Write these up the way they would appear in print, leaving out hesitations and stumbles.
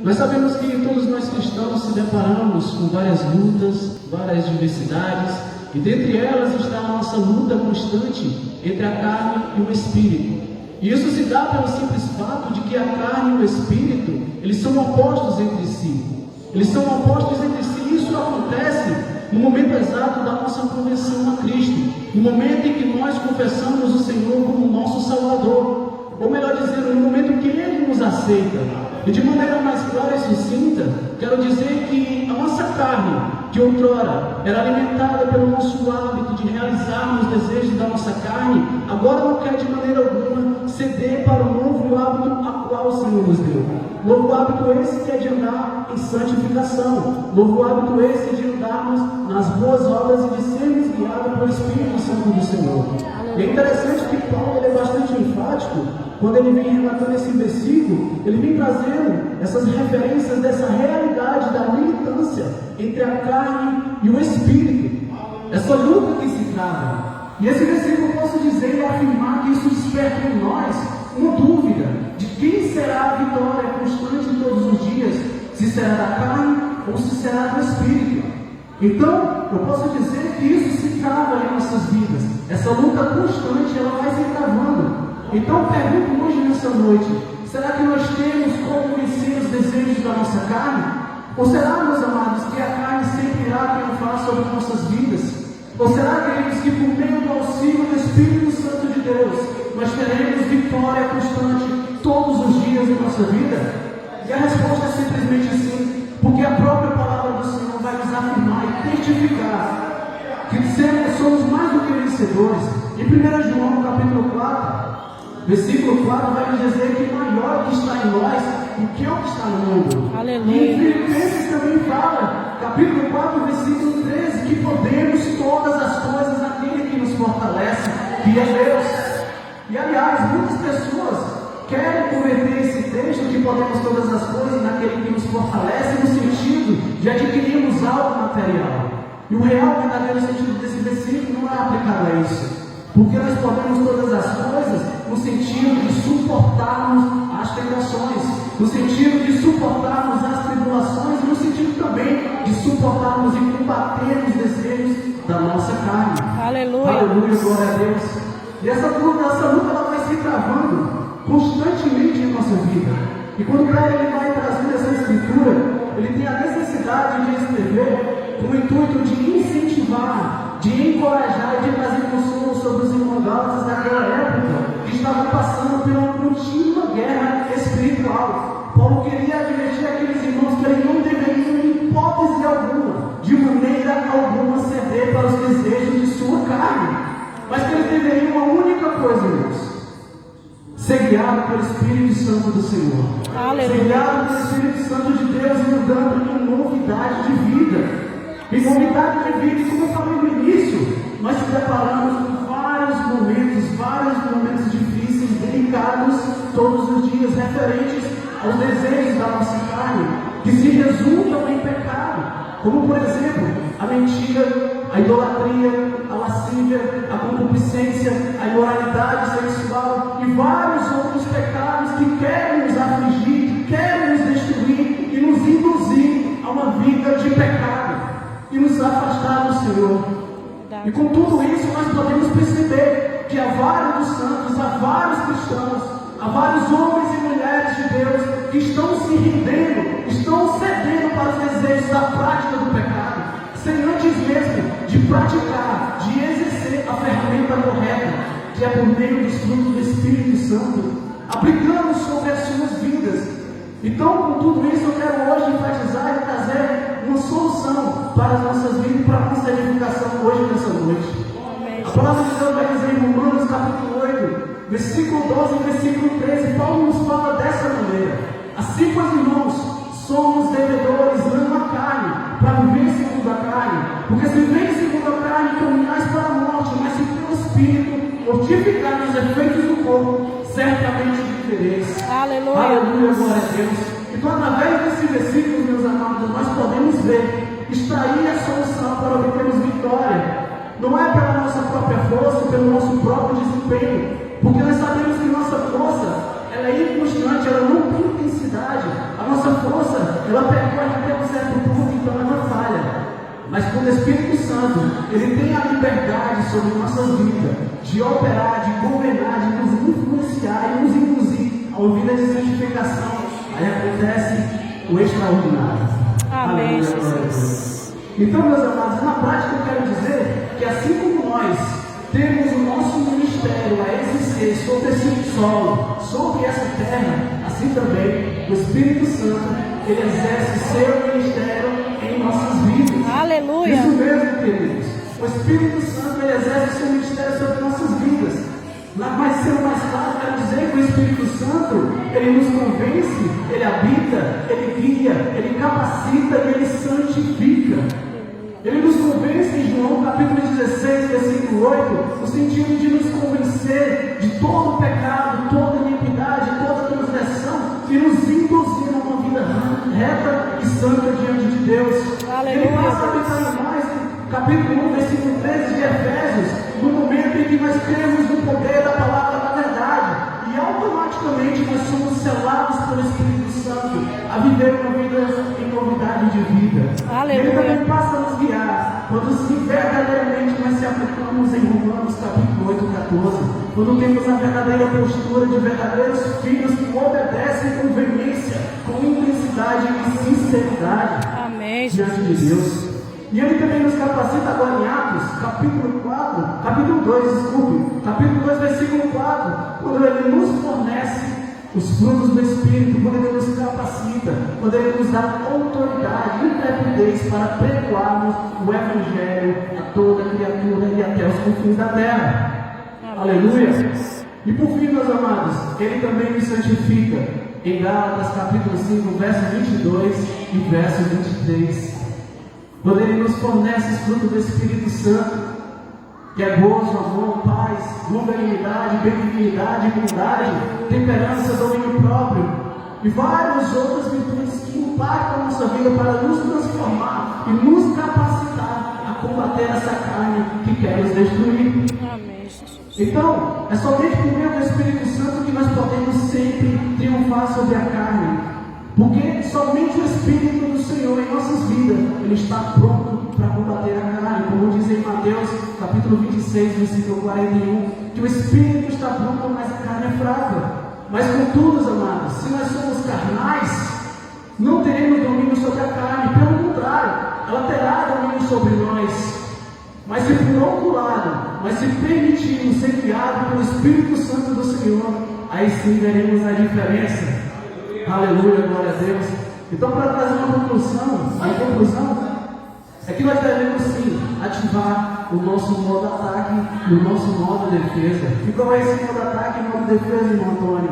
Nós sabemos que todos nós cristãos se deparamos com várias lutas, várias diversidades, e dentre elas está a nossa luta constante entre a carne e o espírito. E isso se dá pelo simples fato de que a carne e o espírito, eles são opostos entre si. Eles são opostos entre si, e isso acontece no momento exato da nossa conversão a Cristo, no momento em que nós confessamos o Senhor como nosso Salvador, ou melhor dizendo, no momento que Ele nos aceita. E de maneira mais clara e sucinta, quero dizer que a nossa carne, que outrora era alimentada pelo nosso hábito de realizarmos os desejos da nossa carne, agora não quer de maneira alguma ceder para o novo hábito a qual o Senhor nos deu. Novo hábito esse que é de andar em santificação. Novo hábito esse de andarmos nas boas obras e de sermos guiados pelo Espírito Santo do Senhor. E é interessante que Paulo ele é bastante enfático quando ele vem relatando esse versículo, ele vem trazendo essas referências dessa realidade da militância entre a carne e o Espírito. Essa luta que se trava. E esse versículo eu posso dizer e afirmar que isso desperta em nós uma dúvida de quem será a vitória constante todos os dias, se será da carne ou se será do Espírito. Então, eu posso dizer que isso se trava em nossas vidas. Essa luta constante, ela vai se travando. Então, pergunto hoje nessa noite, será que nós temos como vencer os desejos da nossa carne? Ou será, meus amados, que a carne sempre irá triunfar sobre nossas vidas? Ou será, queridos, que por meio do auxílio do Espírito Santo de Deus, nós teremos vitória constante todos os dias em nossa vida? E a resposta é simplesmente sim, porque a própria palavra do Senhor vai nos afirmar e testificar que somos mais do que vencedores. Em 1 João, capítulo 4, versículo 4, vai nos dizer que maior que está em nós do que o que está no mundo. Aleluia. E em Filipenses também fala, capítulo 4, versículo 13, que podemos todas as coisas naquele que nos fortalece, que é Deus. E aliás, muitas pessoas querem converter esse texto que podemos todas as coisas naquele que nos fortalece no sentido de adquirirmos algo material. E o real, verdadeiro sentido desse versículo não é aplicado a isso. Porque nós podemos todas as coisas no sentido de suportarmos as tentações, no sentido de suportarmos as tribulações, e no sentido também de suportarmos e combatermos os desejos da nossa carne. Aleluia. Aleluia, glória a Deus. E essa luta ela vai se travando constantemente em nossa vida. E quando Paulo ele vai trazendo essa escritura, ele tem a necessidade de escrever com o intuito de incentivar, de encorajar e de trazer consolo sobre os irmãos gálatas daquela época que estavam passando por uma contínua guerra espiritual. Paulo queria advertir aqueles irmãos que eles não deveriam, em hipótese alguma, de maneira alguma, ceder para os desejos de sua carne, mas que eles deveriam uma única coisa, irmãos: ser guiado pelo Espírito Santo do Senhor. Aleluia. Ser guiado pelo Espírito Santo de Deus, mudando em novidade de vida. Em novidade de vida, e como eu falei no início, nós nos deparamos com vários momentos difíceis, delicados, todos os dias, referentes aos desejos da nossa carne, que se resultam em pecado, como por exemplo, a mentira, a idolatria, a lascívia, a concupiscência, a imoralidade sexual e vários outros pecados que querem nos afligir, que querem nos destruir e nos induzir a uma vida de pecado e nos afastar do Senhor. E com tudo isso nós podemos perceber que há vários santos, há vários cristãos, há vários homens e mulheres de Deus que estão se rendendo, estão cedendo para os desejos da prática do pecado, sem antes mesmo de praticar, de exercer a ferramenta correta, que é por meio dos frutos do Espírito Santo, aplicando sobre as suas vidas. Então, com tudo isso, eu quero hoje enfatizar e trazer uma solução para as nossas vidas, para a nossa edificação hoje, nessa noite. A palavra de Deus vai dizer em Romanos capítulo 8, versículo 12 e versículo 13, Paulo nos fala dessa maneira: assim, pois, irmãos, somos devedores, não a carne, para viver segundo a carne, porque se viver segundo a carne, caminhais para a morte, mas se pelo Espírito mortificar os efeitos do corpo, certamente vivereis. Aleluia. Aleluia, glória a Deus. Então, através desse versículo, meus amados, nós podemos ver, extrair a solução para obtermos vitória. Não é pela nossa própria força, pelo nosso próprio desempenho, porque nós sabemos que nossa força, ela é inconstante, ela não tem intensidade. A nossa força, ela pecou até um certo ponto, então ela falha. Mas quando o Espírito Santo, ele tem a liberdade sobre nossa vida, de operar, de governar, de nos influenciar e nos induzir ao vida de santificação, aí acontece o extraordinário. Amém, Jesus. Então, meus amados, na prática eu quero dizer que assim como nós temos o nosso ministério a exercer sobre esse solo, sobre essa terra, assim também o Espírito Santo, ele exerce seu ministério em nossas vidas. Aleluia. Isso mesmo, queridos. O Espírito Santo, ele exerce seu ministério sobre nossas vidas. Mas sendo mais claro, quero dizer que o Espírito Santo, ele nos convence, ele habita, ele guia, ele capacita e ele santifica. Ele nos convence em João capítulo 16, versículo 8, no sentido de nos convencer de todo pecado, toda iniquidade, toda transgressão, e nos induzir a uma vida reta e santa diante de Deus. Aleluia. Ele passa a habitar mais, capítulo 1, versículo 13 de Efésios, no momento em que nós cremos no poder da palavra da verdade, e automaticamente nós somos selados pelo Espírito Santo a viver uma vida em novidade de vida. Aleluia. Ele também passa a nos guiar quando se verdadeiramente nós se aplicamos em Romanos capítulo 8, 14, quando temos a verdadeira postura de verdadeiros filhos que obedecem com veemência, com intensidade e sinceridade. Amém, diante de Deus. E ele também nos capacita agora em Atos, capítulo 2, versículo 4, quando ele nos fornece os frutos do Espírito, quando ele nos capacita, quando ele nos dá autoridade e intrepidez para pregoarmos o Evangelho a toda criatura e até os confins da terra. Aleluia! E por fim, meus amados, ele também nos santifica em Gálatas capítulo 5, verso 22 e verso 23. Quando ele nos fornece os frutos do Espírito Santo, que é gozo, amor, paz, longanimidade, benignidade, bondade, temperança, domínio próprio, e várias outras virtudes que impactam a nossa vida para nos transformar e nos capacitar a combater essa carne que quer nos destruir. Amém, Jesus. Então, é somente por meio do Espírito Santo que nós podemos sempre triunfar sobre a carne. Porque somente o Espírito do Senhor em nossas vidas, ele está pronto para combater a carne. Como diz em Mateus, capítulo 26, versículo 41, que o Espírito está pronto, mas a carne é fraca. Mas contudo, amados, se nós somos carnais, não teremos domínio sobre a carne. Pelo contrário, ela terá domínio sobre nós. Mas se por outro lado, se permitirmos ser guiados pelo Espírito Santo do Senhor, aí sim veremos a diferença. Aleluia, glória a Deus. Então, para trazer uma conclusão, a conclusão é que nós devemos sim ativar o nosso modo ataque e o nosso modo defesa. E qual é esse modo ataque e modo defesa, irmão Antônio?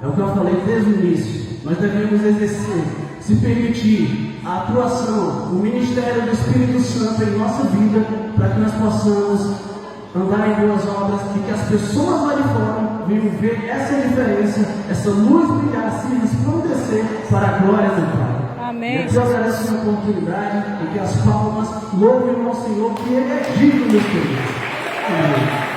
É o que eu falei desde o início. Nós devemos exercer, se permitir a atuação, o ministério do Espírito Santo em nossa vida, para que nós possamos andar em boas obras e que as pessoas lá de fora venham ver essa diferença, essa luz brilhar assim, resplandecer para a glória do Pai. Amém. Eu agradeço a oportunidade e que as palmas louvem ao Senhor, que Ele é digno de Deus. Amém.